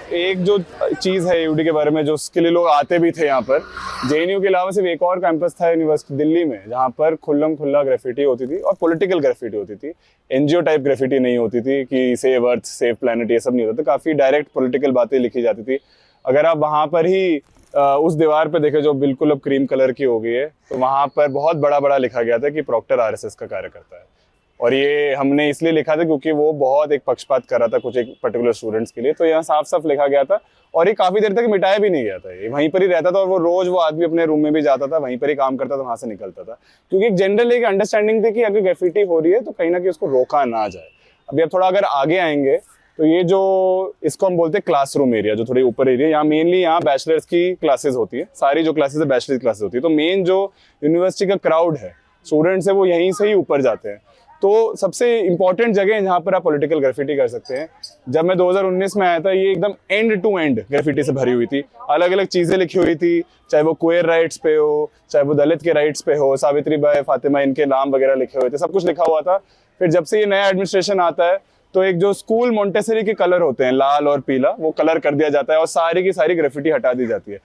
एक जो चीज़ है यूडी के बारे में, जो उसके लिए लोग आते भी थे यहाँ पर, जेएनयू के अलावा सिर्फ एक और कैंपस था यूनिवर्सिटी दिल्ली में जहाँ पर खुल्लम खुल्ला ग्रेफिटी होती थी और पॉलिटिकल ग्रेफिटी होती थी। एनजीओ टाइप ग्रेफिटी नहीं होती थी कि सेव अर्थ सेव प्लैनेट, ये सब नहीं होता था। काफ़ी डायरेक्ट पॉलिटिकल बातें लिखी जाती थी। अगर आप वहाँ पर ही उस दीवार पे देखे जो बिल्कुल अब क्रीम कलर की हो गई है, तो वहाँ पर बहुत बड़ा बड़ा लिखा गया था कि प्रॉक्टर आरएसएस का कार्यकर्ता है। और ये हमने इसलिए लिखा था क्योंकि वो बहुत एक पक्षपात कर रहा था कुछ एक पर्टिकुलर स्टूडेंट्स के लिए, तो यहाँ साफ साफ लिखा गया था। और ये काफी देर तक मिटाया भी नहीं गया था, ये वहीं पर ही रहता था। और वो रोज वो आदमी अपने रूम में भी जाता था, वहीं पर ही काम करता था, वहां से निकलता था, क्योंकि एक जनरल एक अंडरस्टैंडिंग थी कि अगर ग्रेफिटी हो रही है तो कहीं ना कहीं उसको रोका ना जाए। अभी अब थोड़ा अगर आगे आएंगे तो ये जो इसको हम बोलते हैं क्लासरूम एरिया, जो थोड़े ऊपर एरिया, यहाँ मेनली यहाँ बैचलर्स की क्लासेस होती है। सारी जो क्लासेस है बैचलर्स क्लासेस होती है। तो मेन जो यूनिवर्सिटी का क्राउड है, स्टूडेंट्स है, वो यहीं से ही ऊपर जाते हैं। तो सबसे इंपॉर्टेंट जगह है जहाँ पर आप पॉलिटिकल ग्राफिटी कर सकते हैं। जब मैं 2019 में आया था, ये एकदम एंड टू एंड ग्राफिटी से भरी हुई थी। अलग अलग चीजें लिखी हुई थी, चाहे वो क्वेयर राइट्स पे हो, चाहे वो दलित के राइट्स पे हो, सावित्री बाई, फातिमा, इनके नाम वगैरह लिखे हुए थे, सब कुछ लिखा हुआ था। फिर जब से ये नया एडमिनिस्ट्रेशन आता है तो एक जो स्कूल मोंटेसरी के कलर होते हैं लाल और पीला, वो कलर कर दिया जाता है और सारी की सारी ग्राफिटी हटा दी जाती है।